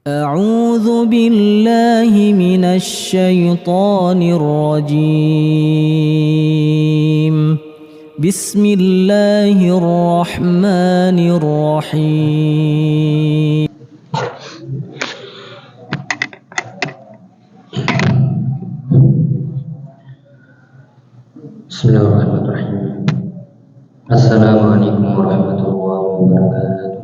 أعوذ بالله من الشيطان الرجيم. بسم الله الرحمن الرحيم. Bismillahirrahmanirrahim. Assalamualaikum warahmatullahi wabarakatuh.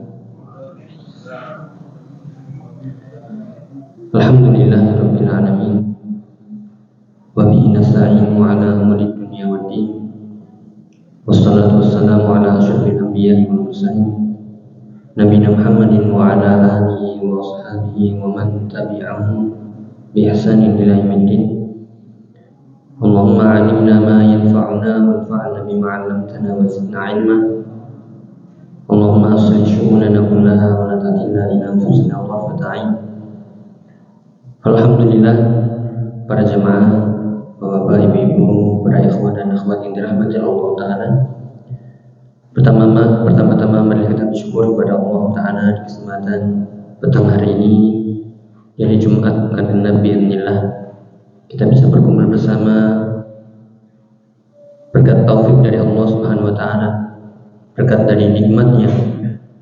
Alhamdulillahirabbil alamin. Wa bihi nasta'inu ala umuri dunya waddin. Wassalatu wassalamu ala asyrofil anbiya'i wal mursalin. Nabiyina Muhammadin wa ala alihi wa ashabihi wa man tabi'ahum bi ihsanin ila yaumiddin. Allahumma 'allimna ma yanfa'una wanfa'na bima 'allamtana wa zidna 'ilma. Allahumma aslih syu'unana kullaha wa la takilna ila anfusina tarfata 'ain. Alhamdulillah, para jemaah, bapak, ibu-ibu, para ikhwan dan akhwat yang dirahmati Allah Ta'ala. Pertama-tama mari kita bersyukur kepada Allah Ta'ala di kesempatan petang hari ini, yaitu Jumat Pekan Nabi Bismillah. Kita bisa berkumpul bersama berkat taufik dari Allah Subhanahu wa Ta'ala, berkat dari nikmatnya,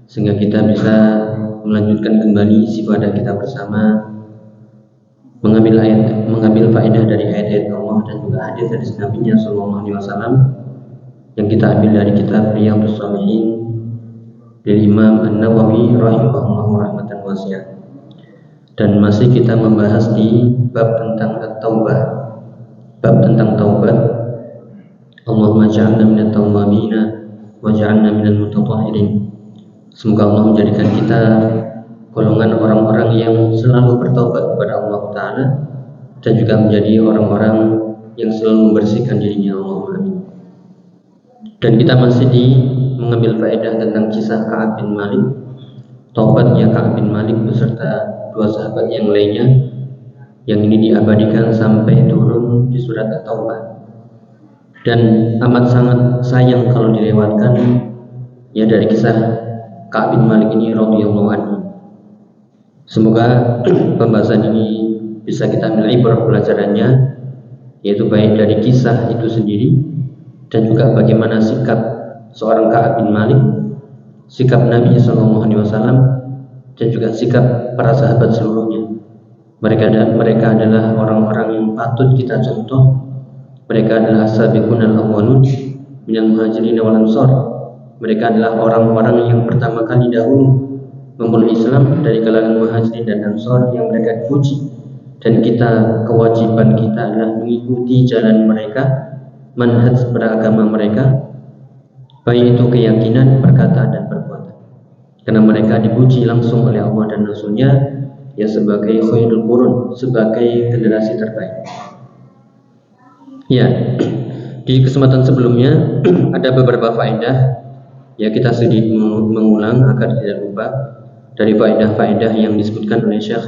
sehingga kita bisa melanjutkan kembali ibadah kita bersama, mengambil faedah dari ayat-ayat Allah dan juga hadis dari Nabi-Nya Sallallahu Alaihi Wasallam yang kita ambil dari kitab Riyadhus Shalihin dari Imam An-Nawawi rahimahullahu rahmatan wasi'ah. Dan masih kita membahas di bab tentang at-taubah, bab tentang taubat. Allahumma ja'alna minat tawwabina wa ja'alna minal mutatahhirin. Semoga Allah menjadikan kita golongan orang-orang yang selalu bertaubat kepada Allah Ta'ala dan juga menjadi orang-orang yang selalu membersihkan dirinya. Allah amin. Dan kita masih mengambil faedah tentang kisah Ka'ab bin Malik, taubatnya Ka'ab bin Malik beserta dua sahabat yang lainnya, yang ini diabadikan sampai turun di surat At-Taubah. Dan amat sangat sayang kalau dilewatkan ya dari kisah Ka'ab bin Malik ini radhiyallahu anhu. Semoga pembahasan ini bisa kita ambil ibrah pelajarannya, yaitu baik dari kisah itu sendiri dan juga bagaimana sikap seorang Ka'ab bin Malik, sikap Nabi Sallallahu Alaihi Wasallam, dan juga sikap para sahabat seluruhnya. Mereka adalah orang-orang yang patut kita contoh. Mereka adalah as-sabiqunal awwalun minal muhajirin wal ansar. Mereka adalah orang-orang yang pertama kali dahulu memeluk Islam dari kalangan muhajirin dan ansar yang mereka dipuji, dan kewajiban kita adalah mengikuti jalan mereka, manhaj beragama mereka, baik itu keyakinan, perkataan dan perbuatan, karena mereka dipuji langsung oleh Allah dan Rasulnya ya sebagai khairul qurun, sebagai generasi terbaik. Ya, di kesempatan sebelumnya ada beberapa faedah ya, kita sedikit mengulang agar tidak lupa dari faedah-faedah yang disebutkan oleh Syekh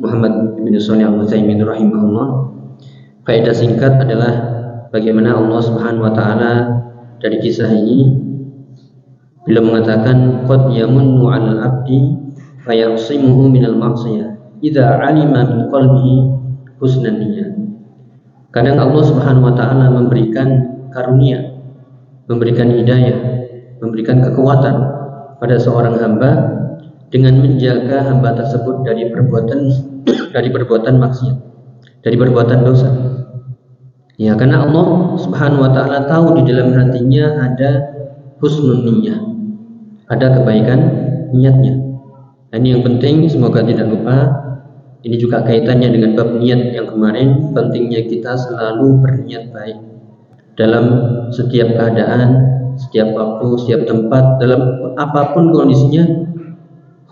Muhammad bin Shalih Al-Utsaimin rahimahullah. Faedah singkat adalah bagaimana Allah Subhanahu wa taala dari kisah ini beliau mengatakan qad yamunnu 'alal 'abdi fa yaqsimuhu minal ma'siyah idza 'alima min qalbihi husnan niyyah. Kadang Allah Subhanahu wa taala memberikan karunia, memberikan hidayah, memberikan kekuatan pada seorang hamba dengan menjaga hamba tersebut dari perbuatan maksiat, dari perbuatan dosa. Ya, karena Allah Subhanahu wa taala tahu di dalam hatinya ada husnul niyyah, ada kebaikan niatnya. Dan ini yang penting, semoga tidak lupa. Ini juga kaitannya dengan bab niat yang kemarin, pentingnya kita selalu berniat baik dalam setiap keadaan, setiap waktu, setiap tempat, dalam apapun kondisinya.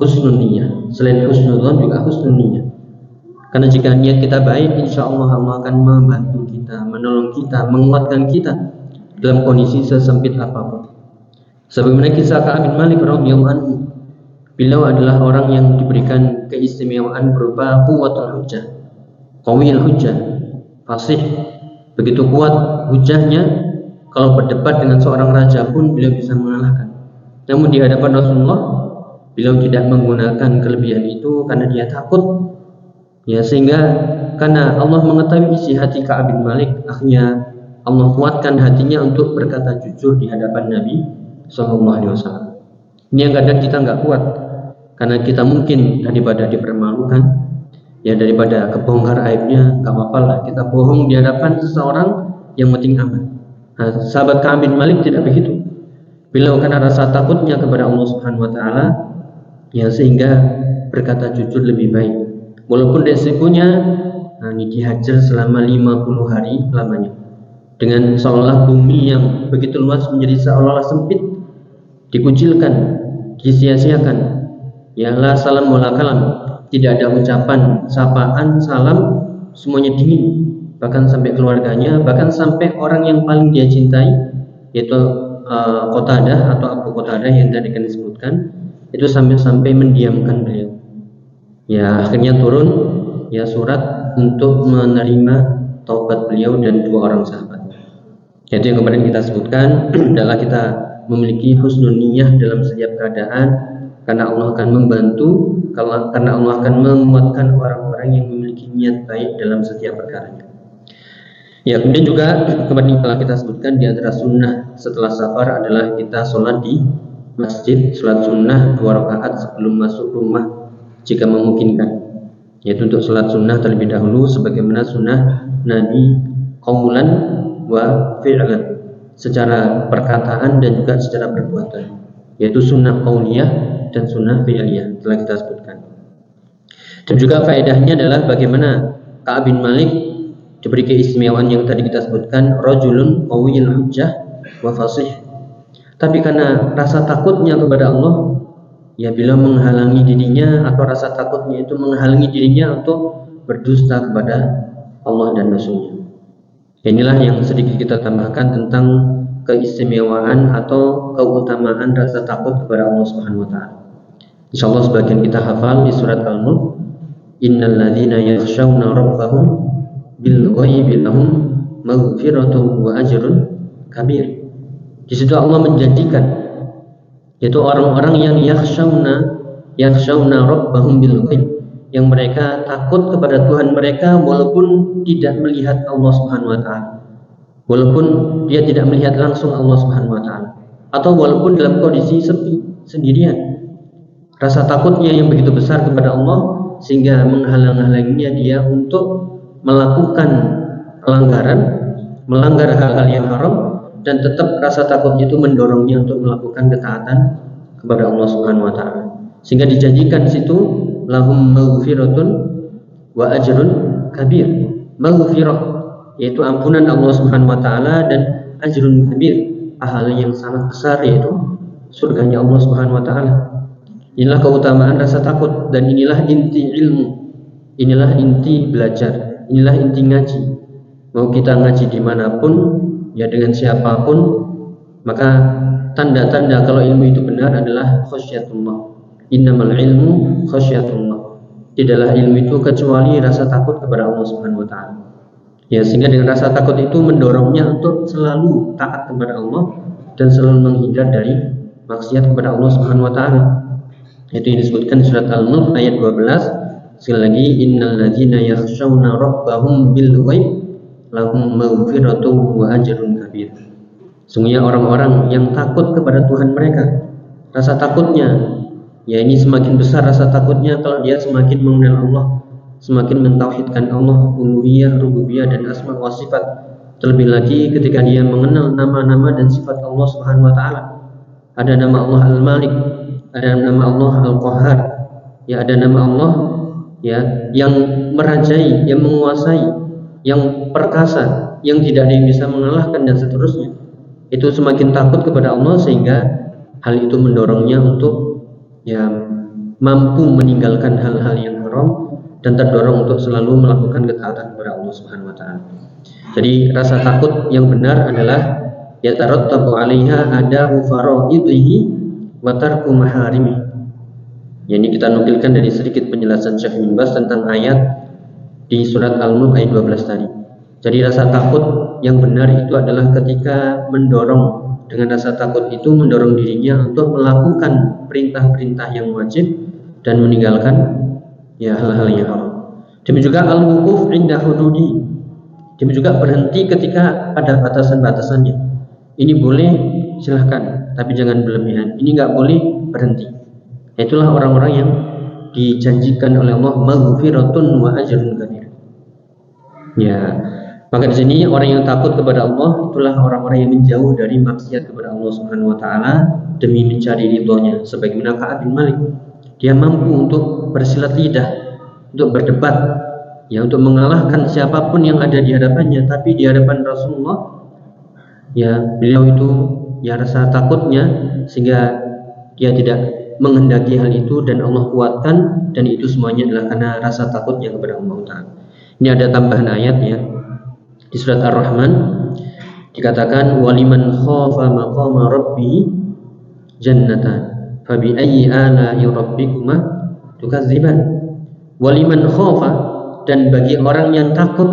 Husnul niyyah, selain husnul dzan juga husnul niyyah. Karena jika niat kita baik, insya Allah Allah akan membantu kita, menolong kita, menguatkan kita dalam kondisi sesempit apapun. Sebagaimana kisah Ka'ab bin Malik radhiyallahu anhu, beliau adalah orang yang diberikan keistimewaan berupa quwwatul hujjah, qawiyul hujjah, fasih, begitu kuat hujahnya. Kalau berdebat dengan seorang raja pun beliau bisa mengalahkan. Namun di hadapan Rasulullah Beliau tidak menggunakan kelebihan itu karena dia takut, ya, sehingga karena Allah mengetahui isi hati Ka'ab bin Malik, akhirnya Allah kuatkan hatinya untuk berkata jujur di hadapan Nabi SAW. Ini yang kadang kita nggak kuat, karena kita mungkin daripada dipermalukan, ya daripada kebongkar aibnya, nggak apa-apa lah kita bohong di hadapan seseorang, yang penting aman. Nah, sahabat Ka'ab bin Malik tidak begitu. Beliau karena rasa takutnya kepada Allah Subhanahu Wa Taala, ya, sehingga berkata jujur lebih baik. Walaupun resikonya dihajar selama 50 hari lamanya, dengan seolah bumi yang begitu luas menjadi seolah-olah sempit, dikucilkan, disia-siakan. Ya, la salam wala kalam, tidak ada ucapan, sapaan, salam, semuanya dingin. Bahkan sampai keluarganya, bahkan sampai orang yang paling dia cintai, yaitu Qatadah atau Abu Qatadah yang tadi kan disebutkan, itu sampai mendiamkan beliau. Ya, akhirnya turun ya surat untuk menerima taubat beliau dan dua orang sahabat. Yaitu yang kemarin kita sebutkan adalah kita memiliki husnul niyyah dalam setiap keadaan, karena Allah akan membantu, karena Allah akan menguatkan orang-orang yang memiliki niat baik dalam setiap perkaranya. Ya, kemudian juga kemarin telah kita sebutkan di antara sunnah setelah safar adalah kita sholat di masjid, sholat sunnah 2 rakaat sebelum masuk rumah jika memungkinkan. Yaitu untuk sholat sunnah terlebih dahulu sebagaimana sunnah Nabi qaulan wa fi'lan, secara perkataan dan juga secara perbuatan, yaitu sunnah qauliyah dan sunnah fi'liyah telah kita sebutkan. Dan juga faedahnya adalah bagaimana Ka'ab bin Malik diberi keistimewaan yang tadi kita sebutkan, rajulun qawiyul hujjah wa fasih. Tapi karena rasa takutnya kepada Allah, ya beliau menghalangi dirinya, atau rasa takutnya itu menghalangi dirinya untuk berdusta kepada Allah dan Rasulnya. Inilah yang sedikit kita tambahkan tentang keistimewaan atau keutamaan rasa takut kepada Allah Subhanahu Wa Taala. Insyaallah sebagian kita hafal di surat Al-Mulk, innal ladzina yakhshawna rabbahum bil ghaibi lahum maghfiratun wa ajrun kabir. Di situ Allah menjanjikan, yaitu orang-orang yang yakhshawna rabbahum bil ghaib, yang mereka takut kepada Tuhan mereka walaupun tidak melihat Allah Subhanahu wa taala, walaupun dia tidak melihat langsung Allah Subhanahu wa taala, atau walaupun dalam kondisi sepi, sendirian. Rasa takutnya yang begitu besar kepada Allah sehingga menghalang-halanginya dia untuk melakukan pelanggaran, melanggar hal-hal yang haram, dan tetap rasa takutnya itu mendorongnya untuk melakukan ketaatan kepada Allah Subhanahu wa taala. Sehingga dijanjikan di situ lahum maghfiratun wa ajrun kabir. Maghfirah yaitu ampunan Allah Subhanahu wa taala, dan ajrun kabir, pahala yang sangat besar yaitu surganya Allah Subhanahu wa taala. Inilah keutamaan rasa takut, dan inilah inti ilmu. Inilah inti belajar. Inilah inti ngaji. Mau kita ngaji dimanapun, ya dengan siapapun, maka tanda-tanda kalau ilmu itu benar adalah khasyatullah. Innamal ilmu khasyatullah. Tidaklah ilmu itu kecuali rasa takut kepada Allah Subhanahu wa taala. Ya, sehingga dengan rasa takut itu mendorongnya untuk selalu taat kepada Allah dan selalu menghindar dari maksiat kepada Allah Subhanahu wa taala. Itu yang disebutkan surat Al-Mulk ayat 12. Sekali lagi, innal ladzina yakhshawna rabbahum bil ghaib lahum maghfiratun wa ajrun kabir. Sungguhnya orang-orang yang takut kepada Tuhan mereka, rasa takutnya, ya ini semakin besar rasa takutnya kalau dia semakin mengenal Allah, semakin mentauhidkan Allah, uluhiyah, rububiyah, dan asma wa sifat. Terlebih lagi ketika dia mengenal nama-nama dan sifat Allah Subhanahu wa taala. Ada nama Allah Al-Malik, ada nama Allah Al-Qahhar, ya ada nama Allah ya yang merajai, yang menguasai, yang perkasa, yang tidak ada yang bisa mengalahkan, dan seterusnya. Itu semakin takut kepada Allah sehingga hal itu mendorongnya untuk ya mampu meninggalkan hal-hal yang haram dan terdorong untuk selalu melakukan ketaatan kepada Allah Subhanahu wa taala. Jadi rasa takut yang benar adalah yatarattabu 'alaiha ada'u faraidhihi wa tarku maharimihi. Ini kita nukilkan dari sedikit penjelasan Syekh bin Baz tentang ayat di surat Al-Mulk ayat 12 tadi. Jadi rasa takut yang benar itu adalah ketika mendorong, dengan rasa takut itu mendorong dirinya untuk melakukan perintah-perintah yang wajib dan meninggalkan ya hal-hal yang haram. Demikian juga al-wuquf inda hududi. Demikian juga berhenti ketika ada batasan-batasannya. Ini boleh, silahkan, tapi jangan berlebihan. Ini nggak boleh, berhenti. Itulah orang-orang yang dijanjikan oleh Allah maghfiratun wa ajrun kabir. Ya, maka di sini orang yang takut kepada Allah itulah orang-orang yang menjauh dari maksiat kepada Allah Subhanahu wa taala demi mencari ridhonya. Sebagaimana Ka'ab bin Malik, dia mampu untuk bersilat lidah, untuk berdebat, ya, untuk mengalahkan siapapun yang ada di hadapannya, tapi di hadapan Rasulullah, ya, beliau itu ya rasa takutnya sehingga dia tidak menghendaki hal itu, dan Allah kuatkan, dan itu semuanya adalah karena rasa takutnya kepada Allah Ta'ala. Ini ada tambahan ayat ya di surat Ar-Rahman, dikatakan waliman khafa maqama rabbi jannatan fabi ayyi ala'i rabbikuma tukadziban. Waliman khafa, dan bagi orang yang takut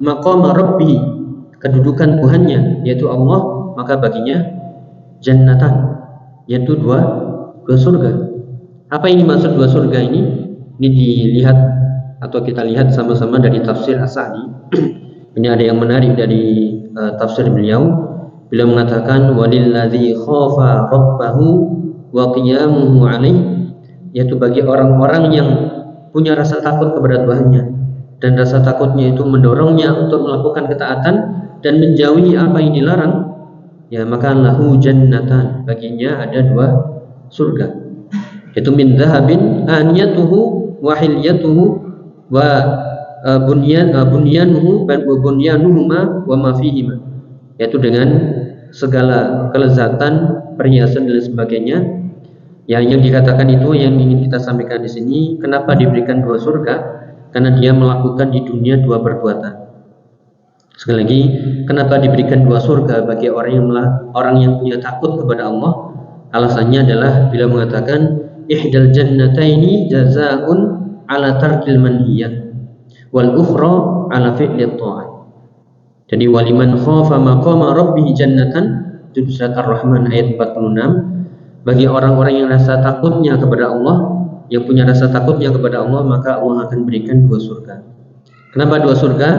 maqama rabbi, kedudukan Tuhannya yaitu Allah, maka baginya jannatan, yaitu dua surga. Apa ini maksud dua surga ini? Ini dilihat atau kita lihat sama-sama dari tafsir As-Sa'di. Ini ada yang menarik dari tafsir beliau. Beliau mengatakan walilladzi khafa rabbahu wa qiyamuhu alaihi, yaitu bagi orang-orang yang punya rasa takut kepada Tuhannya, dan rasa takutnya itu mendorongnya untuk melakukan ketaatan dan menjauhi apa yang dilarang, ya, maka lahu jannatan, baginya ada dua surga, yaitu min dhahabin aniyatuhu wa hilyatuhu wa bunyanuhuma wa ma fihima, yaitu dengan segala kelezatan, perhiasan dan sebagainya. Yang dikatakan itu yang ingin kita sampaikan di sini, kenapa diberikan dua surga? Karena dia melakukan di dunia dua perbuatan. Sekali lagi, kenapa diberikan dua surga bagi orang yang punya takut kepada Allah? Alasannya adalah bila mengatakan ihdal jannataini jazaa'un ala tarkil manhiyat wal ukhra ala fi'li ta'at. Jadi waliman khafa maqama rabbih jannatan, itu surat Ar-Rahman ayat 46. Bagi orang-orang yang rasa takutnya kepada Allah, yang punya rasa takutnya kepada Allah, maka Allah akan berikan dua surga. Kenapa dua surga?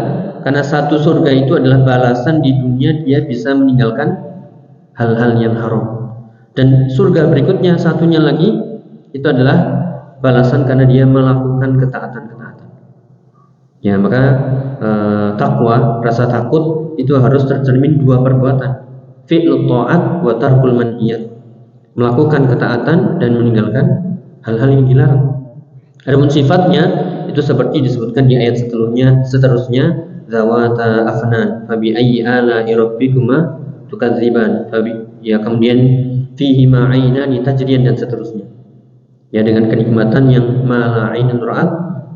Karena satu surga itu adalah balasan di dunia dia bisa meninggalkan hal-hal yang haram, dan surga berikutnya satunya lagi itu adalah balasan karena dia melakukan ketaatan-ketaatan. Ya, maka takwa, rasa takut itu harus tercermin dua perbuatan, fi'lu ta'at wa tarkul manhiyat, melakukan ketaatan dan meninggalkan hal-hal yang dilarang. Adapun sifatnya itu seperti disebutkan di ayat seterusnya zawata afnan fabi ayyi ala'i rabbikuma tukadziban, ya, kemudian fihi ma ainani tajriyan dan seterusnya, ya, dengan kenikmatan yang ma la ainun ra'at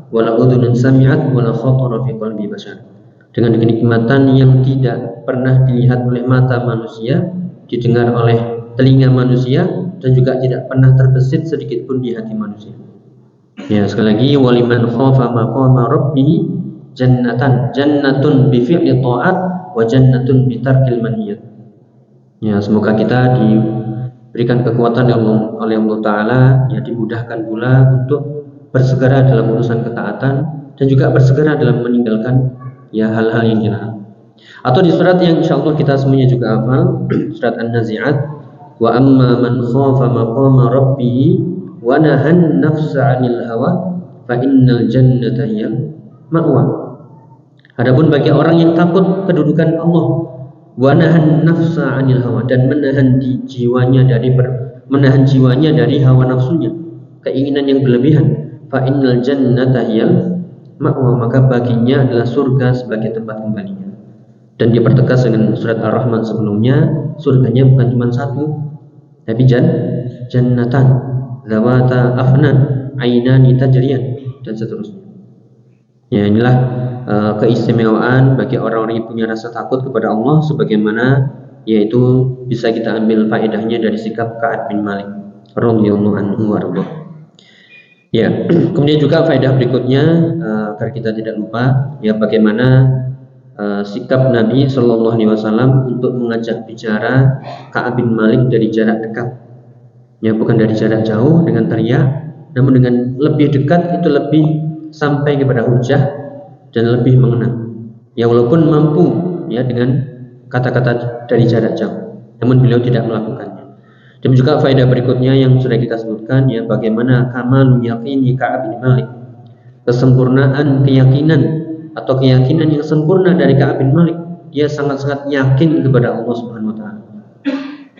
wala udhunun sami'at wala khatara fi qalbi bashar, dengan kenikmatan yang tidak pernah dilihat oleh mata manusia, didengar oleh telinga manusia, dan juga tidak pernah terbesit sedikit pun di hati manusia. Ya, sekali lagi waliman khafa maqama rabbih jannatan, jannatun bi fi'li ta'at wa jannatun bi tarkil manhiyat. Ya, semoga kita diberikan kekuatan oleh Allah Ta'ala, ya, dimudahkan pula untuk bersegera dalam urusan ketaatan dan juga bersegera dalam meninggalkan ya hal-hal yang dilarang. Atau di surat yang insyaallah kita semuanya juga hafal, surat An-Nazi'at, wa amma man khafa maqama rabbih wa nahan nafsa 'anil hawa fa innal jannata hiyal ma'wa. Adapun bagi orang yang takut kedudukan Allah, wa nahan nafsa 'anil hawa, dan menahan jiwanya dari hawa nafsunya, keinginan yang berlebihan, fa innal jannata hiyal ma'wa, maka baginya adalah surga sebagai tempat kembalinya. Dan dipertegas dengan surat Ar-Rahman sebelumnya, surganya bukan cuma satu, tapi jannatan zawata afnan ainani tajriyan dan seterusnya. Ya, inilah keistimewaan bagi orang-orang yang punya rasa takut kepada Allah, sebagaimana yaitu bisa kita ambil faedahnya dari sikap Ka'ab bin Malik radhiyallahu anhu warḍah. Ya, kemudian juga faedah berikutnya agar kita tidak lupa, ya, bagaimana sikap Nabi Shallallahu Alaihi Wasallam untuk mengajak bicara Ka'ab bin Malik dari jarak dekat. Ya, bukan dari jarak jauh dengan teriak, namun dengan lebih dekat itu lebih sampai kepada hujah dan lebih mengena. Ya, walaupun mampu ya dengan kata-kata dari jarak jauh, namun beliau tidak melakukannya. Dan juga faedah berikutnya yang sudah kita sebutkan, ya, bagaimana kamal yaqini Ka'ab bin Malik, kesempurnaan keyakinan atau keyakinan yang sempurna dari Ka'ab bin Malik. Dia sangat-sangat yakin kepada Allah Subhanahu wa taala.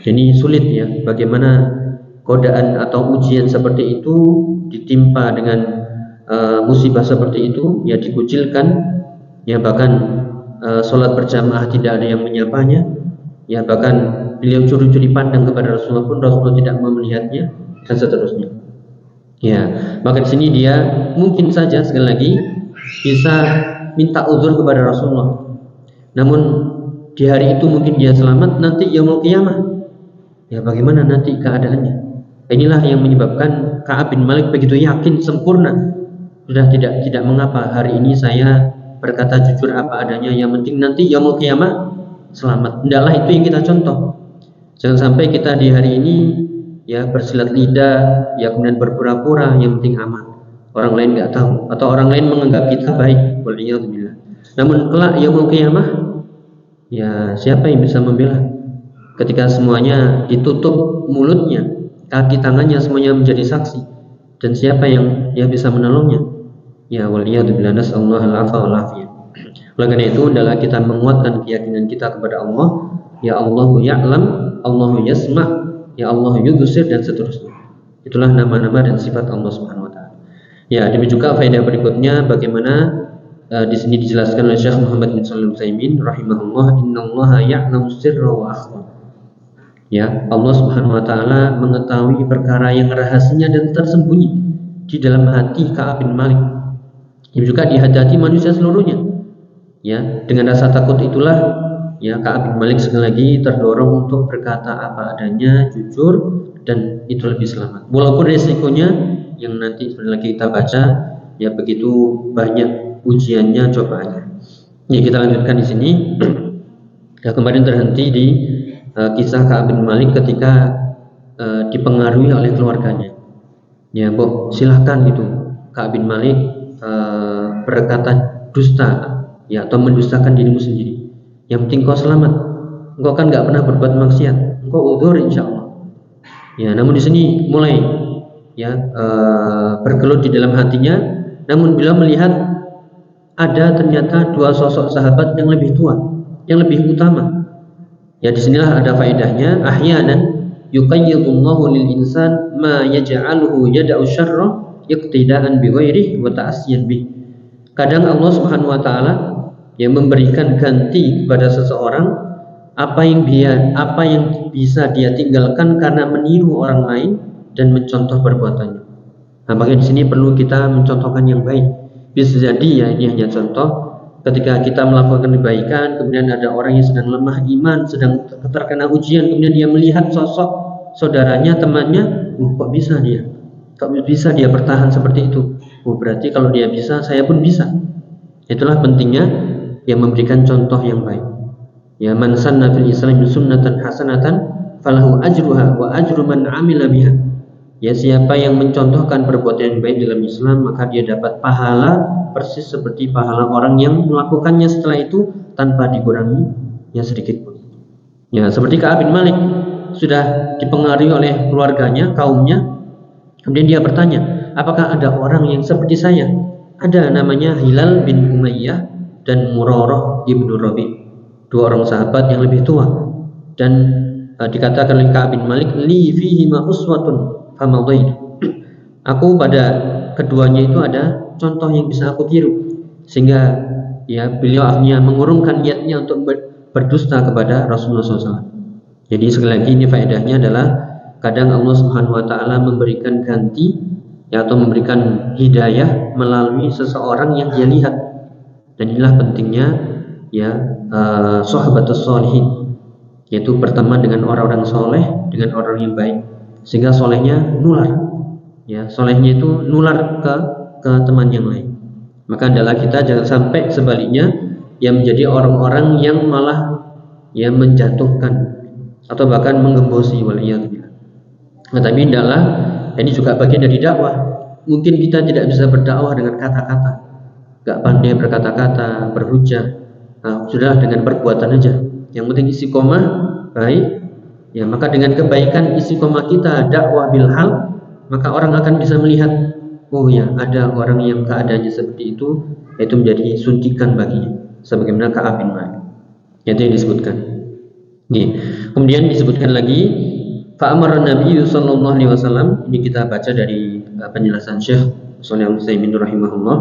Jadi sulit ya bagaimana godaan atau ujian seperti itu ditimpa dengan musibah seperti itu, ya dikucilkan, ya bahkan sholat berjamaah tidak ada yang menyapanya, ya bahkan beliau curi-curi pandang kepada Rasulullah pun Rasulullah tidak mau melihatnya, dan seterusnya. Ya, maka di sini dia mungkin saja sekali lagi bisa minta uzur kepada Rasulullah. Namun di hari itu mungkin dia selamat, nanti yaumul qiyamah, ya bagaimana nanti keadaannya? Inilah yang menyebabkan Ka'ab bin Malik begitu yakin sempurna. Sudah tidak mengapa hari ini saya berkata jujur apa adanya, yang penting nanti yaumul qiyamah selamat. Hendaklah itu yang kita contoh. Jangan sampai kita di hari ini ya bersilat lidah, ya kemudian berpura-pura, yang penting aman. Orang lain nggak tahu, atau orang lain menganggap kita baik. Waliyadzubillah. Namun kelak yaumul qiyamah, ya siapa yang bisa membela? Ketika semuanya ditutup mulutnya, kaki tangannya semuanya menjadi saksi, dan siapa yang bisa menolongnya? Ya waliyadzubillah, nasallahu al-'afwa wal 'afiyah. Oleh karena itu adalah kita menguatkan keyakinan kita kepada Allah. Ya Allahu ya'lam, Allahu yasma', ya Allah yubsir, dan seterusnya. Itulah nama-nama dan sifat Allah Subhanahu wa taala. Ya, demikian juga faedah berikutnya bagaimana di sini dijelaskan oleh Syekh Muhammad bin Shalih Al-Utsaimin rahimahullah, innallaha ya'lamu sirra wa akhfa. Ya, Allah Subhanahu wa taala mengetahui perkara yang rahasia dan tersembunyi di dalam hati Ka'ab bin Malik. Ini juga di hati manusia seluruhnya. Ya, dengan rasa takut itulah ya Ka'ab bin Malik sekali lagi terdorong untuk berkata apa adanya, jujur, dan itu lebih selamat. Walaupun resikonya yang nanti sebentar lagi kita baca, ya begitu banyak ujiannya, cobaannya. Ya, kita lanjutkan di sini. Ya, kemarin terhenti di kisah Ka'ab bin Malik ketika dipengaruhi oleh keluarganya. Ya, silahkan gitu Ka'ab bin Malik berkata dusta, ya, atau mendustakan dirimu sendiri. Yang penting kau selamat. Engkau kan nggak pernah berbuat maksiat. Engkau udzur insyaallah. Ya, namun di sini mulai ya bergelut di dalam hatinya. Namun bila melihat ada ternyata dua sosok sahabat yang lebih tua, yang lebih utama. Ya, disinilah ada faedahnya. Ahyanan yuqayyidullahu lil insan ma yaj'aluhu yada'u syarra iqtida'an bi ghairihi wa ta'assiyan bih. Kadang Allah Subhanahu wa taala yang memberikan ganti kepada seseorang apa yang bisa dia tinggalkan karena meniru orang lain dan mencontoh perbuatannya. Nah, maka di sini perlu kita mencontohkan yang baik. Bisa jadi ya ini hanya contoh, ketika kita melakukan kebaikan, kemudian ada orang yang sedang lemah iman, sedang terkena ujian, kemudian dia melihat sosok saudaranya, temannya, kok bisa dia bertahan seperti itu? Berarti kalau dia bisa, saya pun bisa. Itulah pentingnya yang memberikan contoh yang baik. Ya, man sanna fil Islam sunnatan hasanatan falahu ajruha wa ajru man amila biha. Ya, siapa yang mencontohkan perbuatan yang baik dalam Islam, maka dia dapat pahala persis seperti pahala orang yang melakukannya setelah itu tanpa dikurangi ya sedikit pun. Ya, seperti Ka'ab bin Malik sudah dipengaruhi oleh keluarganya, kaumnya, kemudian dia bertanya, apakah ada orang yang seperti saya? Ada namanya Hilal bin Umayyah dan Murarah ibnu Rabi', dua orang sahabat yang lebih tua, dan dikatakan oleh Ka'ab bin Malik, li fihi ma uswatun famadaitu. Aku pada keduanya itu ada contoh yang bisa aku tiru, sehingga ya beliau akhirnya mengurungkan niatnya untuk berdusta kepada Rasulullah SAW. Jadi sekali lagi ini faedahnya adalah kadang Allah Subhanahu wa taala memberikan ganti ya, atau memberikan hidayah melalui seseorang yang dia lihat. Dan inilah pentingnya ya sahabatus sholihin, yaitu berteman dengan orang-orang soleh, dengan orang yang baik, sehingga solehnya nular. Ya, solehnya itu nular ke teman yang lain. Maka adalah kita jangan sampai sebaliknya yang menjadi orang-orang yang malah yang menjatuhkan atau bahkan menggembosi waliyadzubillah. Tapi tidaklah, ini juga bagian dari dakwah. Mungkin kita tidak bisa berdakwah dengan kata-kata, gak pandai berkata-kata, berhujah. Nah, sudah dengan perbuatan aja. Yang penting istiqomah baik. Ya, maka dengan kebaikan istiqomah kita dakwah bil hal, maka orang akan bisa melihat, oh ya, ada orang yang keadaannya seperti itu menjadi suntikan baginya. Sebagaimana Ka'ab bin Malik. Itu yang disebutkan. Nih. Kemudian disebutkan lagi, fa'amara Nabi sallallahu alaihi wasallam, ini kita baca dari penjelasan Syekh Shalih Al-Utsaimin rahimahullah,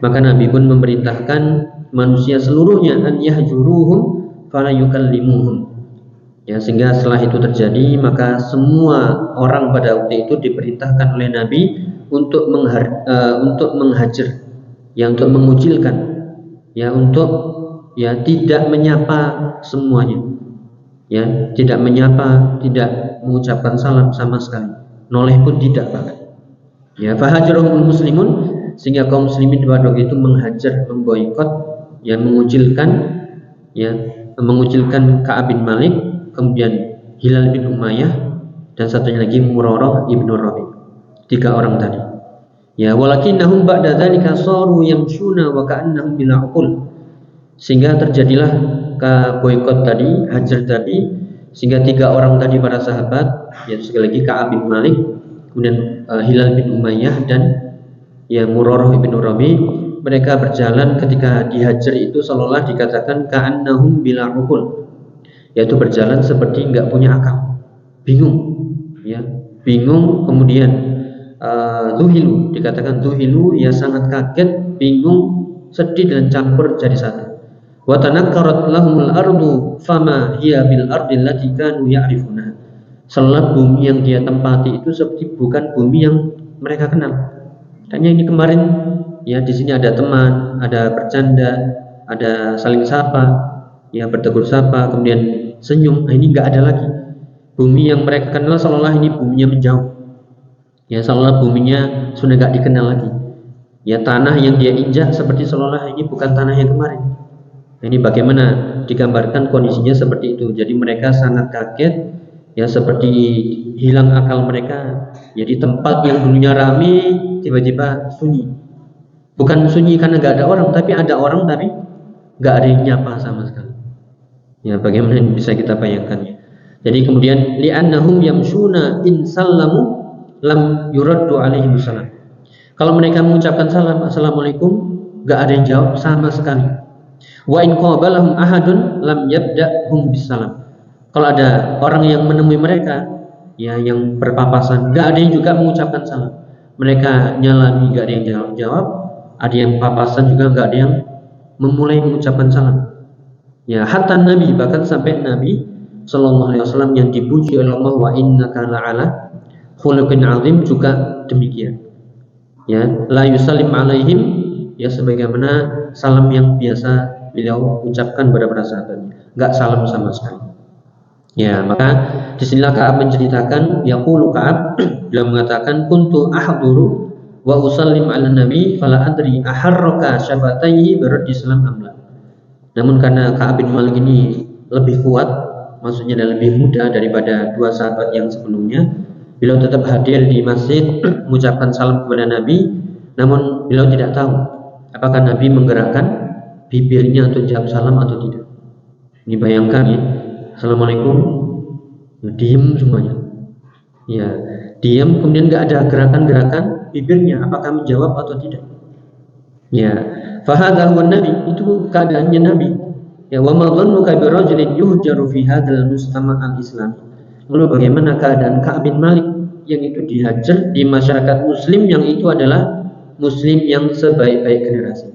maka Nabi pun memerintahkan manusia seluruhnya an yahjuruhum fala yukallimuhum. Ya, sehingga setelah itu terjadi, maka semua orang pada waktu itu diperintahkan oleh Nabi untuk menghajar, ya, untuk mengucilkan, ya, untuk tidak menyapa semuanya, ya, tidak menyapa, tidak mengucapkan salam sama sekali, noleh pun tidak bahkan. Ya, fahajarahumul muslimun, sehingga kaum muslimin pada waktu itu menghajar, memboikot, ya, mengucilkan Ka'ab bin Malik, kemudian Hilal bin Umayyah, dan satunya lagi Murarah ibnu Rabi. 3 orang tadi. Ya, walakinnahum ba'da dzalika saru yamshuna wa ka'annahum bila uqul. Sehingga terjadilah boikot tadi, hajar tadi, sehingga 3 orang tadi para sahabat, yaitu sekali lagi Ka'ab bin Malik, kemudian Hilal bin Umayyah, dan Murarah ibnu Rabi, mereka berjalan ketika dihajar itu seolah dikatakan ka'annahum bila uqul, yaitu berjalan seperti nggak punya akal, bingung, ya, bingung. Kemudian zuhilu, dikatakan zuhilu, ya, sangat kaget, bingung, sedih dan campur jadi satu. Wa tanakkarat lahumul ardu fama hiya bil ardi allati kanu ya'rifuna. Seolah bumi yang dia tempati itu seperti bukan bumi yang mereka kenal. Kayaknya ini kemarin, ya, di sini ada teman, ada bercanda, ada saling sapa, ya, bertegur sapa, kemudian senyum. Nah, ini nggak ada lagi. Bumi yang mereka kenal seolah ini buminya menjauh. Ya, seolah buminya sudah nggak dikenal lagi. Ya, tanah yang dia injak seperti seolah ini bukan tanah yang kemarin. Nah, ini bagaimana digambarkan kondisinya seperti itu. Jadi mereka sangat kaget, ya, seperti hilang akal mereka. Jadi tempat yang dulunya ramai tiba-tiba sunyi. Bukan sunyi karena nggak ada orang, tapi ada orang tapi nggak ada yang nyapa sama sekali. Ya, bagaimana bisa kita bayangkannya? Jadi kemudian li'annahum yamshuna in sallamu lam yuraddu alaihim salam. Kalau mereka mengucapkan salam, assalamualaikum, enggak ada yang jawab sama sekali. Wa in qabalahum ahadun lam yabda'hum bisalam. Kalau ada orang yang menemui mereka, ya, yang berpapasan, enggak ada yang juga mengucapkan salam. Mereka nyalami, enggak ada yang jawab. Ada yang papasan juga enggak ada yang memulai mengucapkan salam. Ya, hatta Nabi, bahkan sampai Nabi sallallahu alaihi wasallam yang dipuji oleh Allah, wa innaka la'ala khuluqin 'azim, juga demikian. Ya, la yusallim alaihim, ya, sebagaimana salam yang biasa beliau ucapkan kepada para sahabatnya, enggak salam sama sekali. Ya, maka disinilah Ka'ab menceritakan, yaqulu Ka'ab, beliau mengatakan, kuntu ahduru wa usallim ala nabi fala adri aharraka syafatayhi berarti salam amla. Namun karena Ka'ab bin Malik ini lebih kuat, maksudnya lebih muda daripada 2 sahabat yang sebelumnya, beliau tetap hadir di masjid mengucapkan salam kepada Nabi. Namun beliau tidak tahu apakah Nabi menggerakkan bibirnya untuk jawab salam atau tidak. Ini bayangkan, ya, assalamualaikum, ya, diam semuanya, ya, diam, kemudian nggak ada gerakan-gerakan bibirnya apakah menjawab atau tidak. Ya, fahadha huwa nabi, itu keadaannya Nabi. Ya, wa ma dhannuka bi rajulin yuhjaru fi hadzal mustama' al-islam. Lalu bagaimana keadaan Ka'ab bin Malik yang itu dihajar di masyarakat muslim yang itu adalah muslim yang sebaik-baik generasi.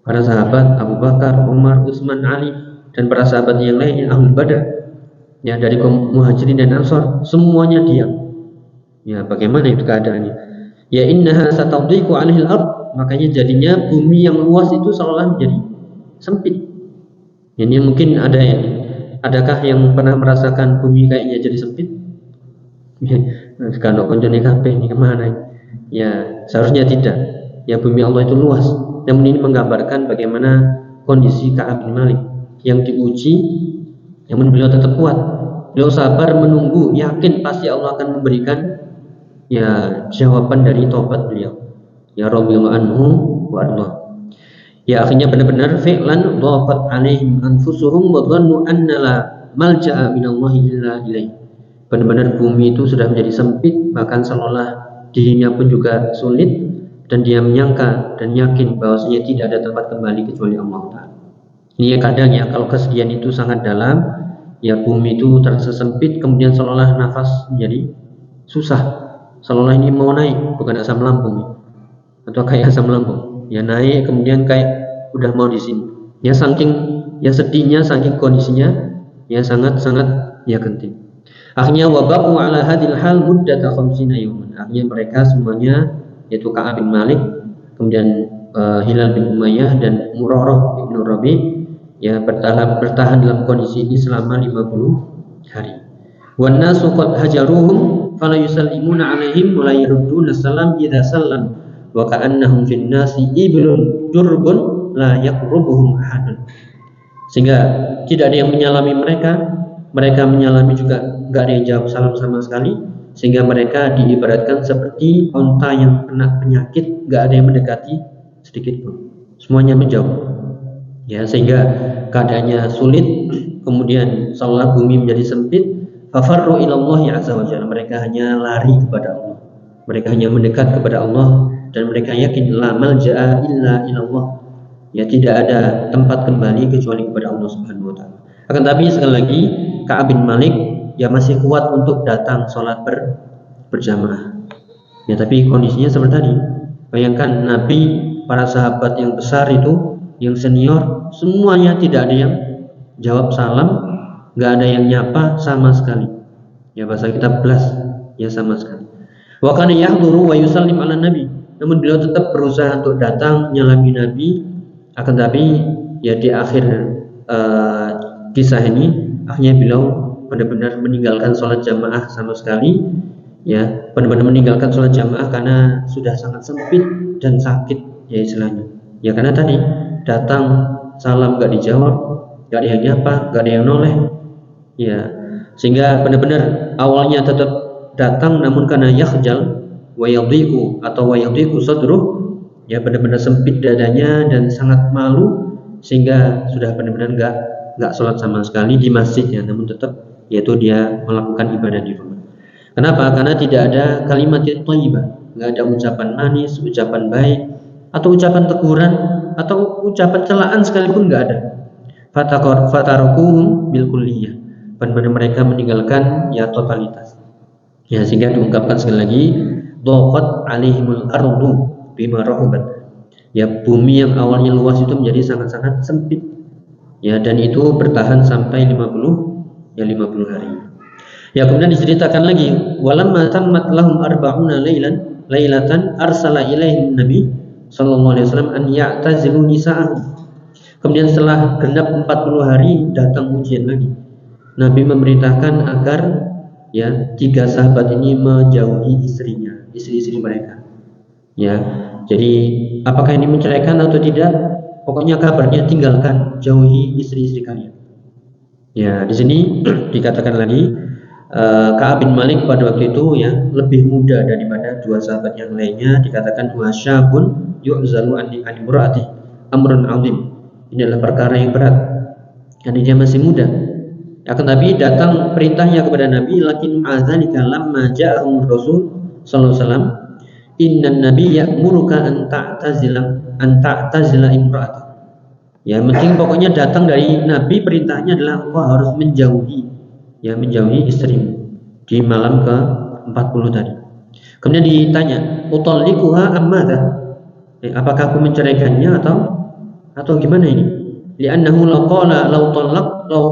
Para sahabat Abu Bakar, Umar, Utsman, Ali, dan para sahabat yang lainnya Ahlul Badar, ya, dari kaum Muhajirin dan Ansar, semuanya diam. Ya, bagaimana itu keadaannya? Ya, innaha satadhiqu 'alaihil ardh, makanya jadinya bumi yang luas itu seolah menjadi sempit. Ini mungkin ada ya, adakah yang pernah merasakan bumi kayaknya jadi sempit? Nah, sekarang konjone kabeh ini kemana? Ya, seharusnya tidak. Ya, bumi Allah itu luas. Namun ini menggambarkan bagaimana kondisi Ka'ab bin Malik yang diuji, namun beliau tetap kuat. beliau sabar menunggu, yakin pasti Allah akan memberikan ya jawaban dari taubat beliau. Ya radhiyallahu anhu wa arda. Ya akhirnya benar-benar fi'lan dhaqat alaihim anfusuhum wa dhannu anna la malja'a minallahi illa ilaih. Benar-benar bumi itu sudah menjadi sempit, bahkan seolah dirinya pun juga sulit, dan dia menyangka dan yakin bahwasanya tidak ada tempat kembali kecuali Allah Ta'ala. Ini kadang ya kalau kesedihan itu sangat dalam, ya bumi itu terasa sempit, kemudian seolah nafas menjadi susah, seolah ini mau naik, bukan asam lambung atau kayak asam lambung. Ya naik kemudian kayak udah mau di sini. Ya saking ya sedihnya, saking kondisinya ya sangat-sangat ya genting. Akhirnya wabaqu ala hadil hal muddata 50 yawman. Akhirnya mereka semuanya yaitu Ka'ab bin Malik, kemudian Hilal bin Umayyah dan Murarah bin Rabi ya bertahan dalam kondisi ini selama 50 hari. Wan nasu qad hajaruhum fala yusallimuna alaihim wa la yarudduna salam idza sallam. Wa ka'annahum fin nasi iblun durbun la yaqrubuhum ahadun. Sehingga tidak ada yang menyalami mereka menyalami juga enggak ada yang jawab salam sama sekali, sehingga mereka diibaratkan seperti onta yang kena penyakit, enggak ada yang mendekati sedikit pun, semuanya menjauh. Ya sehingga keadaannya sulit, kemudian seolah bumi menjadi sempit. Fafarru ilallahi azza wa jalla, mereka hanya lari kepada Allah, mereka hanya mendekat kepada Allah, dan mereka yakin la malja'a illa ilallah, ya tidak ada tempat kembali kecuali kepada Allah Subhanahu wa taala. Akan tapi sekali lagi Ka'ab bin Malik ya masih kuat untuk datang sholat berjamaah. Ya tapi kondisinya seperti tadi. Bayangkan Nabi, para sahabat yang besar itu, yang senior, semuanya tidak ada yang jawab salam, nggak ada yang nyapa sama sekali. Ya bahasa kita belas, ya sama sekali. Wa kana yahduru wa yusallim ala nabi. Namun beliau tetap berusaha untuk datang menyalami Nabi. Akan tapi ya di akhir kisah ini akhirnya beliau benar-benar meninggalkan sholat jamaah sama sekali, ya benar-benar meninggalkan sholat jamaah karena sudah sangat sempit dan sakit ya istilahnya. Ya karena tadi datang salam gak dijawab, gak ada yang nyapa, gak ada yang noleh, ya sehingga benar-benar awalnya tetap datang, namun karena yakhjal wa yadhiqu atau wa yadhiqu sadruh, ya benar-benar sempit dadanya dan sangat malu, sehingga sudah benar-benar enggak sholat sama sekali di masjid ya, namun tetap yaitu dia melakukan ibadah di rumah. Kenapa? Karena tidak ada kalimat yang thayyibah, enggak ada ucapan manis, ucapan baik, atau ucapan teguran, atau ucapan celaan sekalipun enggak ada. Fatarukuhum bil kulliyah, benar-benar mereka meninggalkan ya totalitas. Ya sehingga diungkapkan sekali lagi, dhaqat alaihimul ardu bima rahubat. Ya bumi yang awalnya luas itu menjadi sangat-sangat sempit. Ya dan itu bertahan sampai 50 hari. Ya kemudian diceritakan lagi, walamma tammat lahum arba'una lailatan arsala ilaihim nabi sallallahu alaihi wasallam an ya'tazilu nisa'ahum. Kemudian setelah genap 40 hari datang ujian lagi. Nabi memerintahkan agar ya 3 sahabat ini menjauhi istrinya, istri-istri mereka. Ya, jadi apakah ini menceraikan atau tidak? Pokoknya kabarnya tinggalkan, jauhi istri-istri kalian. Ya, di sini dikatakan lagi Ka'ab bin Malik pada waktu itu ya lebih muda daripada 2 sahabat yang lainnya. Dikatakan wa syabun yu'zalu an imraati amrun 'azim. Ini adalah perkara yang berat karena dia masih muda. Akan tapi datang perintahnya kepada Nabi, lakin ma'adzalika lamma ja'ahum Rasul sallallahu alaihi wasallam, innan nabiyya ya'muruka an ta'tazila imra'atak. Ya, penting pokoknya datang dari Nabi, perintahnya adalah engkau harus menjauhi istrimu di malam ke-40 tadi. Kemudian ditanya, utallikuha ammadha? Apakah aku menceraikannya atau gimana ini? Li'annahu laqala law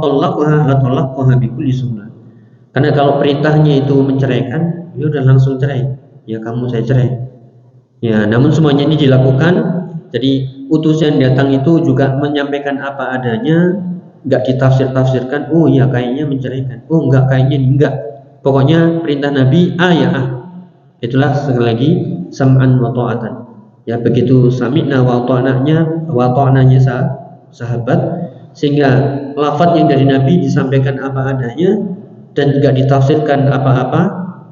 tallaqaha la tallaqaha bi kulli sunnah. Karena kalau perintahnya itu menceraikan, ya udah langsung cerai. Ya kamu saya cerai. Ya, namun semuanya ini dilakukan. Jadi utusan datang itu juga menyampaikan apa adanya, enggak ditafsir-tafsirkan. Oh ya kayaknya menceraikan. Oh enggak, kayaknya enggak. Pokoknya perintah Nabi Itulah sekali lagi sam'an wa ta'atan. Ya begitu sami'na wa ta'nanya sahabat, sehingga lafaz yang dari Nabi disampaikan apa adanya, dan tidak ditafsirkan apa-apa,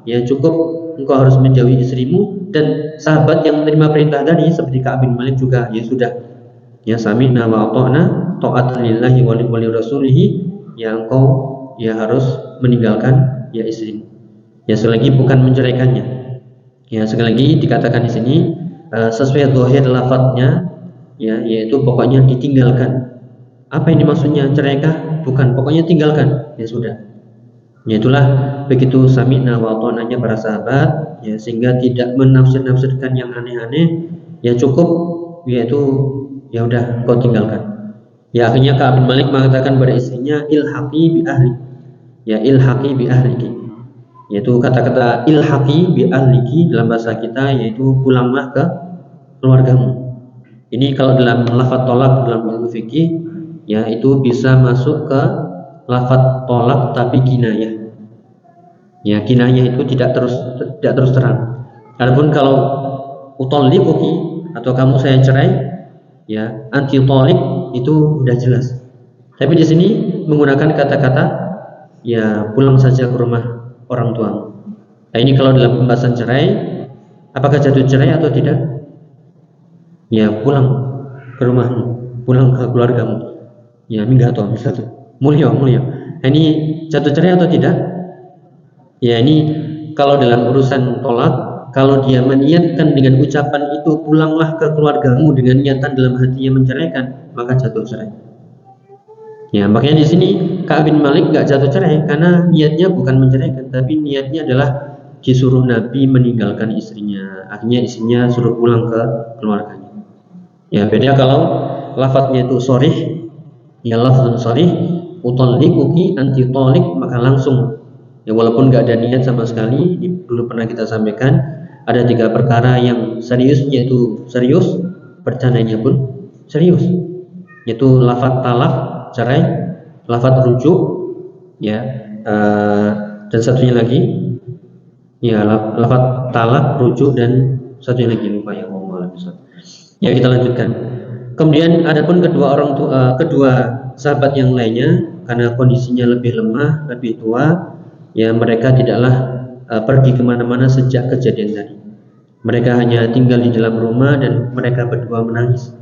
ya cukup engkau harus menjauhi istrimu. Dan sahabat yang menerima perintah tadi seperti Ka'ab bin Malik juga, ya sudah, ya sami'na wa ata'na, ta'atan lillahi wa li rasulihi, ya engkau ya harus meninggalkan ya istrimu. Ya sekali lagi bukan menceraikannya. Ya sekali lagi dikatakan di sini sesuai zahir lafadznya, ya yaitu pokoknya ditinggalkan. Apa yang dimaksudnya ceraikah? Bukan, pokoknya tinggalkan. Ya sudah. Ya itulah begitu sami'na wa ata'nanya para sahabat, ya sehingga tidak menafsir-nafsirkan yang aneh-aneh, ya cukup, yaitu ya udah kau tinggalkan. Ya akhirnya Ka'ab bin Malik mengatakan pada istrinya, ilhaqi bi ahli. Ya ilhaqi bi ahliki. Yaitu kata-kata ilhaqi bi ahliki dalam bahasa kita yaitu pulanglah ke keluargamu. Ini kalau dalam lafaz tolak dalam ilmu fikih, ya itu bisa masuk ke lafaz tolak tapi kinayah. Ya kinayah itu tidak terus terang. Adapun kalau utalliquki atau kamu saya cerai, ya anti talik itu sudah jelas. Tapi di sini menggunakan kata-kata ya pulang saja ke rumah orang tuamu. Nah ini kalau dalam pembahasan cerai, apakah jatuh cerai atau tidak? Ya pulang ke rumahmu, pulang ke keluargamu. Ya minggato misalnya. Mulia. Nah, ini jatuh cerai atau tidak? Ya ini kalau dalam urusan tolak, kalau dia meniatkan dengan ucapan itu pulanglah ke keluargamu dengan niatan dalam hatinya menceraikan, maka jatuh cerai. Ya makanya di sini Ka'ab bin Malik nggak jatuh cerai karena niatnya bukan menceraikan, tapi niatnya adalah disuruh Nabi meninggalkan istrinya. Akhirnya istrinya suruh pulang ke keluarganya. Ya beda kalau lafadznya itu sharih, ya lafzun sharih, utalliquki anti talik, maka langsung. Ya walaupun nggak ada niat sama sekali, dulu pernah kita sampaikan ada 3 perkara yang serius, yaitu serius, bercandanya pun serius, yaitu lafaz talak cerai, lafaz rujuk, ya dan satunya lagi, ya lafaz talak rujuk dan satunya lagi lupa ya Allah. Ya kita lanjutkan. Kemudian adapun kedua sahabat yang lainnya karena kondisinya lebih lemah, lebih tua, ya mereka tidaklah pergi kemana-mana sejak kejadian tadi. Mereka hanya tinggal di dalam rumah dan mereka berdua menangis.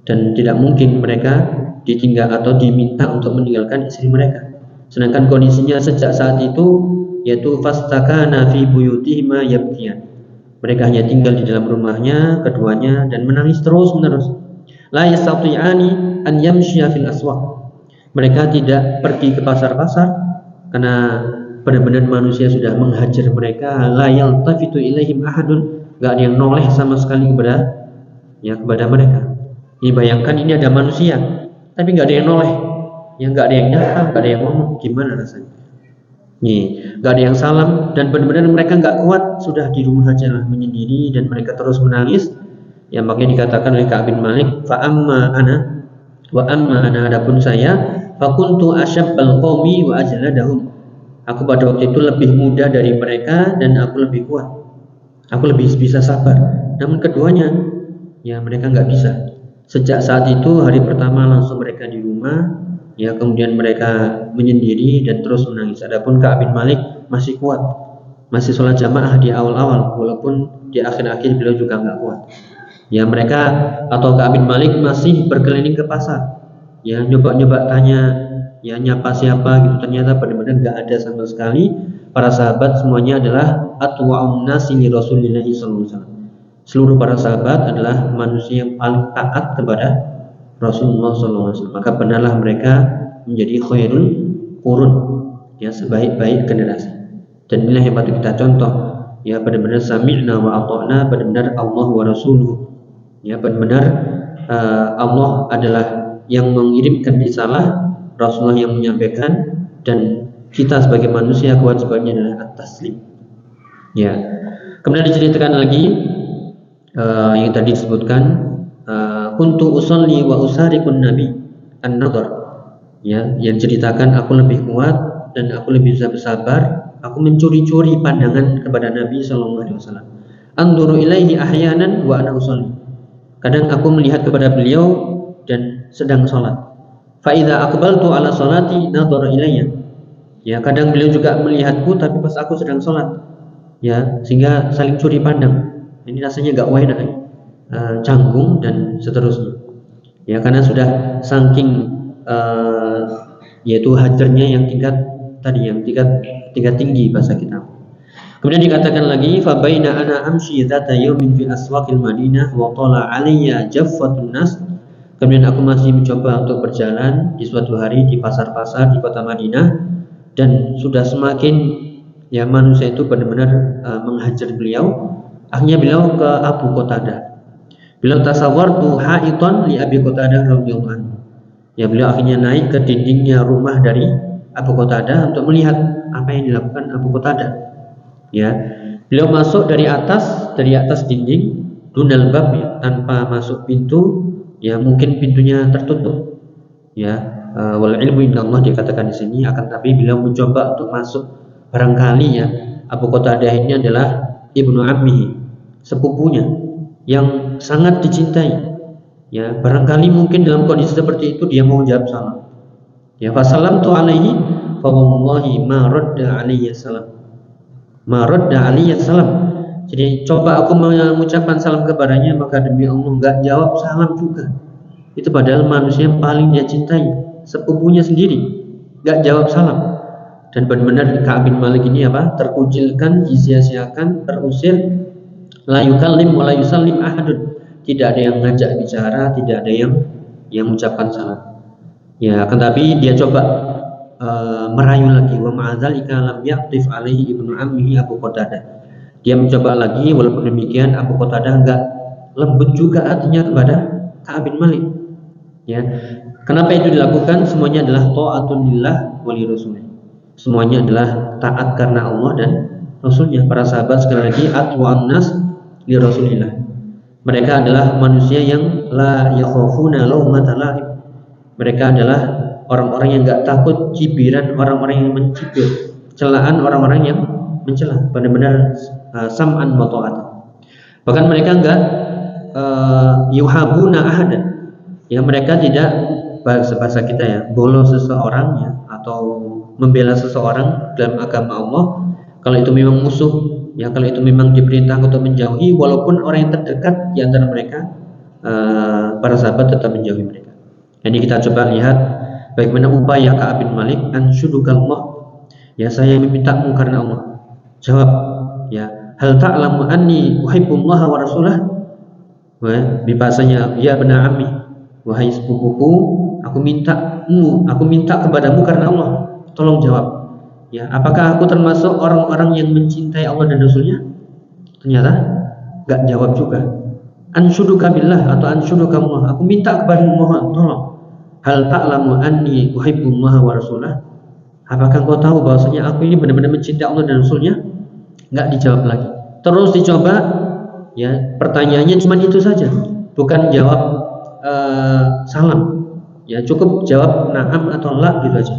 Dan tidak mungkin mereka ditinggal atau diminta untuk meninggalkan istri mereka. Sedangkan kondisinya sejak saat itu yaitu fastakana fi buyutihima yabkiyan. Mereka hanya tinggal di dalam rumahnya keduanya dan menangis terus-menerus. La yastati'ani an yamshiya fil aswaq. Mereka tidak pergi ke pasar-pasar karena benar-benar manusia sudah menghajar mereka. La yaltafitu ilaihim ahadun. Enggak ada yang noleh sama sekali kepada mereka. Ini bayangkan ini ada manusia, tapi enggak ada yang noleh. Yang enggak ada yang nyapa, enggak ada yang ngomong, gimana rasanya? Nih, enggak ada yang salam dan benar-benar mereka enggak kuat, sudah di rumah aja lah menyendiri dan mereka terus menangis. Ya makanya dikatakan oleh Ka'ab bin Malik, fa amma ana wa amma ana, adapun saya, fa kuntu asyabbal qaumi wa ajladahum. Aku pada waktu itu lebih muda dari mereka dan aku lebih kuat. Aku lebih bisa sabar. Namun keduanya, ya mereka nggak bisa. Sejak saat itu hari pertama langsung mereka di rumah, ya kemudian mereka menyendiri dan terus menangis. Adapun Ka'ab bin Malik masih kuat, masih sholat jamaah di awal-awal, walaupun di akhir-akhir beliau juga nggak kuat. Ya mereka atau Ka'ab bin Malik masih berkeliling ke pasar, ya nyoba-nyoba tanya, ya nyapa siapa gitu, ternyata benar-benar nggak ada sama sekali. Para sahabat semuanya adalah atwa'un nasi li Rasulillah sallallahu alaihi wasallam. Seluruh para sahabat adalah manusia yang paling taat kepada Rasulullah sallallahu alaihi wasallam. Maka benarlah mereka menjadi khairul qurun, ya sebaik-baik generasi. Dan inilah yang patut kita contoh, ya benar-benar sami'na wa ata'na, benar-benar Allah wa rasuluh. Ya benar-benar Allah adalah yang mengirimkan risalah, Rasulullah yang menyampaikan, dan kita sebagai manusia kewajibannya adalah at-taslim. Ya. Kemudian diceritakan lagi yang tadi disebutkan, kuntu usolli wa usarikun nabi an-nadhar. Ya, yang ceritakan aku lebih kuat dan aku lebih bisa bersabar, aku mencuri-curi pandangan kepada Nabi sallallahu alaihi wasallam. Anduru ilaihi ahyanan wa ana usolli. Kadang aku melihat kepada beliau dan sedang sholat. Fa idza aqbaltu ala sholati nadhara ilayya. Ya, kadang beliau juga melihatku tapi pas aku sedang sholat, ya, sehingga saling curi pandang. Ini rasanya nggak enak, canggung dan seterusnya. Ya, karena sudah saking yaitu hajarnya yang tingkat tadi, yang tingkat tinggi bahasa kita. Kemudian dikatakan lagi, fa baina ana amshi dzata yaumin fi aswaqil Madinah wa tala alayya jaffatun nas. Kemudian aku masih mencoba untuk berjalan di suatu hari di pasar-pasar di kota Madinah, dan sudah semakin ya manusia itu benar-benar menghajar beliau. Akhirnya beliau ke Abu Qatadah. Beliau tasawwartu haitan li Abi Qatadah radhiyallahu anhu. Ya, beliau akhirnya naik ke dindingnya rumah dari Abu Qatadah untuk melihat apa yang dilakukan Abu Qatadah. Ya, beliau masuk dari atas dinding dunal bab, ya, tanpa masuk pintu, ya mungkin pintunya tertutup, ya, wal ilmu indallah dikatakan di sini, akan tapi beliau mencoba untuk masuk. Barangkali ya Abu Qatadah ini adalah ibnu ammihi, sepupunya yang sangat dicintai, ya barangkali mungkin dalam kondisi seperti itu dia mau jawab salam. Ya, fa salamtu alaihi fa wallahi ma radda alaihi salam. Maradda aliyat salam. Jadi coba aku mengucapkan salam kepadanya, maka demi Allah enggak jawab salam juga. Itu padahal manusia yang paling dia cintai, sepupunya sendiri, enggak jawab salam. Dan benar-benar Ka'ab bin Malik ini apa? Terkucilkan, disia-siakan, terusir. La yukallim wa la yusallim ahadun. Tidak ada yang ngajak bicara, tidak ada yang mengucapkan salam. Ya, akan tapi dia coba merayu lagi, wa ma'adzalika lam yaqtif alaihi ibnu ammihi Abu Qatadah. Dia mencoba lagi, walaupun demikian Abu Qatadah enggak lembut juga hatinya kepada Ka'ab bin Malik. Ya. Kenapa itu dilakukan? Semuanya adalah ta'atun lillah wa li rasulih. Semuanya adalah taat karena Allah dan Rasulnya. Para sahabat sekali lagi atwa'an nas li rasulillah. Mereka adalah manusia yang la yakhafuna laumata laim. Mereka adalah orang-orang yang enggak takut cibiran orang-orang yang mencibir, celaan orang-orang yang mencela. Benar-benar sam'an wa ta'atan. Bahkan mereka enggak yuhabuna ahada. Ya, mereka tidak, bahasa kita ya, bolo seseorang ya, atau membela seseorang dalam agama Allah. Kalau itu memang musuh, ya, kalau itu memang diperintah untuk menjauhi, walaupun orang yang terdekat di antara mereka, para sahabat tetap menjauhi mereka. Jadi kita coba lihat bagaimana upaya Ka'ab bin Malik, anshudukallah, ya saya memintamu karena Allah. Jawab, ya, hal ta'lamu anni uhibbullah wa rasulah. Wah, di bahasanya, ya benar ammi, wahai sepupuku, aku minta kepadamu karena Allah. Tolong jawab. Ya, apakah aku termasuk orang-orang yang mencintai Allah dan Rasulnya? Ternyata enggak jawab juga. Anshuduka billah atau anshuduka Allah. Aku minta kepadamu, mohon tolong. Hal ta'lamu anni uhibbullah wa rasulah. Apakah kau tahu bahwasanya aku ini benar-benar mencintai Allah dan Rasulnya? Enggak dijawab lagi. Terus dicoba, ya, pertanyaannya cuma itu saja, bukan jawab salam. Ya, cukup jawab na'am atau la gitu aja.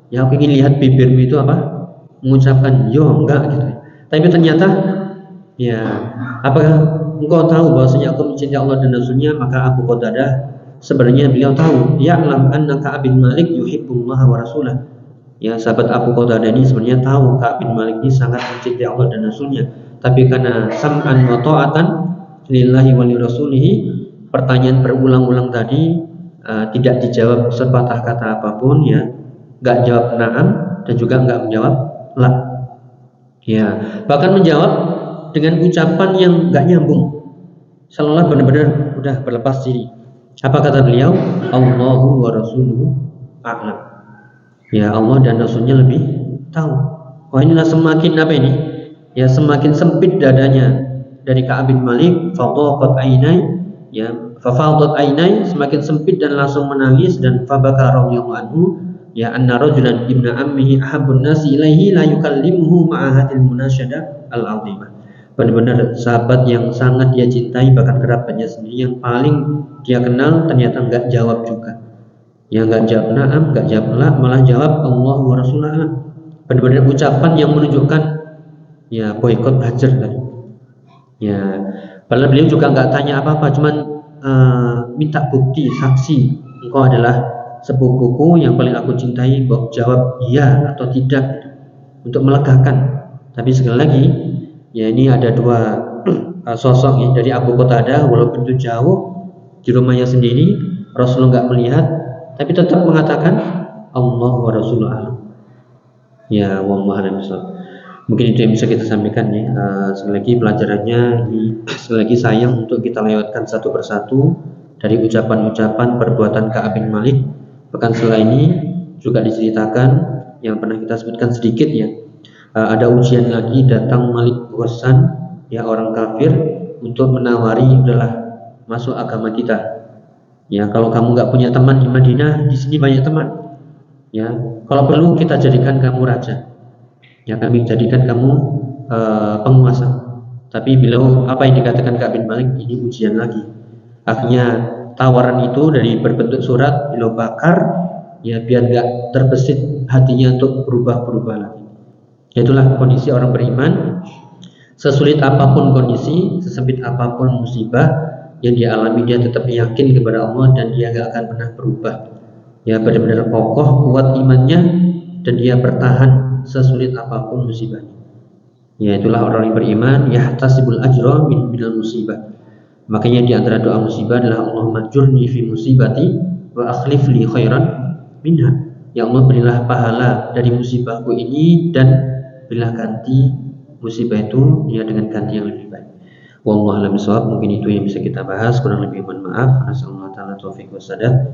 Ya, aku ingin lihat bibirmu itu apa? Mengucapkan yo, enggak gitu. Tapi ternyata, ya, apakah engkau tahu bahwasanya aku mencintai Allah dan Rasulnya? Maka Abu Qatadah sebenarnya beliau tahu, ya'lam anna Ka'ab bin Malik yuhibbullah wa rasulah. Ya, sahabat Abu Qatadah ini sebenarnya tahu Ka'ab bin Malik ini sangat mencintai Allah dan Rasulnya. Tapi karena sam'an wa ta'atan lillahi wa li rasulihi, pertanyaan berulang-ulang tadi tidak dijawab sepatah kata apapun, ya, enggak jawab na'am dan juga enggak menjawab la. Ya, bahkan menjawab dengan ucapan yang enggak nyambung. Seolah benar-benar udah berlepas diri. Apa kata beliau? Allahu wa rasuluhu a'lam. Ya, Allah dan Rasulnya lebih tahu. Wah, inilah semakin apa ini? Ya, semakin sempit dadanya dari Ka'ab bin Malik. Fadaqat ainai, ya, fafadat ainai, semakin sempit dan langsung menangis. Dan fabaka radhiyallahu anhu, ya, anna rajulan ibna ammihi ahabbun nasi ilaihi la yukallimuhu ma'a hadil munasyadah al-'azimah. Benar-benar sahabat yang sangat dia cintai, bahkan kerabatnya sendiri yang paling dia kenal, ternyata enggak jawab juga. Ya, enggak jawab na'am, enggak jawab la, malah jawab Allah wa Rasulullah. Benar-benar ucapan yang menunjukkan, ya, boikot hajar tadi. Ya, padahal beliau juga enggak tanya apa-apa, cuman minta bukti, saksi, engkau adalah sepupuku yang paling aku cintai jawab iya atau tidak untuk melegakan. Tapi sekali lagi, ya ini ada dua sosok ya, dari Abu Qatadah, walaupun itu jauh di rumahnya sendiri, Rasulullah nggak melihat, tapi tetap mengatakan Allah wa Rasulullah. Ya, wallahu a'lam bishawab. Mungkin itu yang bisa kita sampaikan ya. Sekali lagi pelajarannya, sekali lagi sayang untuk kita lewatkan satu persatu dari ucapan-ucapan perbuatan Ka'ab bin Malik. Pekan setelah ini juga diceritakan yang pernah kita sebutkan sedikit ya. Ada ujian lagi, datang Malik Ghassan ya, orang kafir, untuk menawari udahlah masuk agama kita. Ya, kalau kamu nggak punya teman di Madinah, di sini banyak teman. Ya, kalau perlu kita jadikan kamu raja. Ya, kami jadikan kamu penguasa. Tapi bila apa yang dikatakan Ka'ab bin Malik, ini ujian lagi. Akhirnya tawaran itu dari berbentuk surat beliau bakar ya, biar nggak terbesit hatinya untuk berubah lagi. Itulah kondisi orang beriman. Sesulit apapun kondisi, sesempit apapun musibah yang dia alami, dia tetap yakin kepada Allah dan dia gak akan pernah berubah. Ya, benar-benar kokoh, kuat imannya, dan dia bertahan sesulit apapun musibahnya. Ya, itulah orang yang beriman, yahtasibul ajra minal musibah. Makanya di antara doa musibah adalah Allahumma jurni fi musibati wa akhlif li khairan minha. Ya Allah, berilah pahala dari musibahku ini dan berilah ganti musibah itu ya dengan ganti yang lebih baik. Wallahu a'lam bishawab. Mungkin itu yang bisa kita bahas, kurang lebih mohon maaf. Nasallahu ta'ala taufiq wassadad.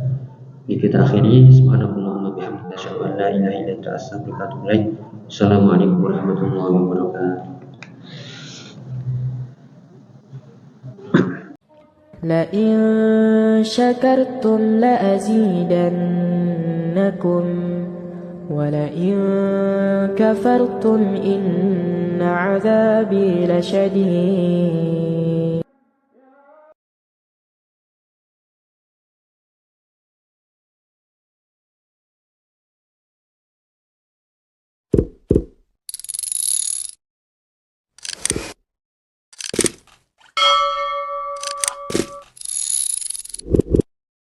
Kita akhiri, subhanallahumma bihamdika asyhadu an la ilaha illa anta astaghfiruka wa atubu ilaik. Assalamualaikum warahmatullahi wabarakatuh. لئن شكرتم لأزيدنكم ولئن كفرتم إن عذابي لشديد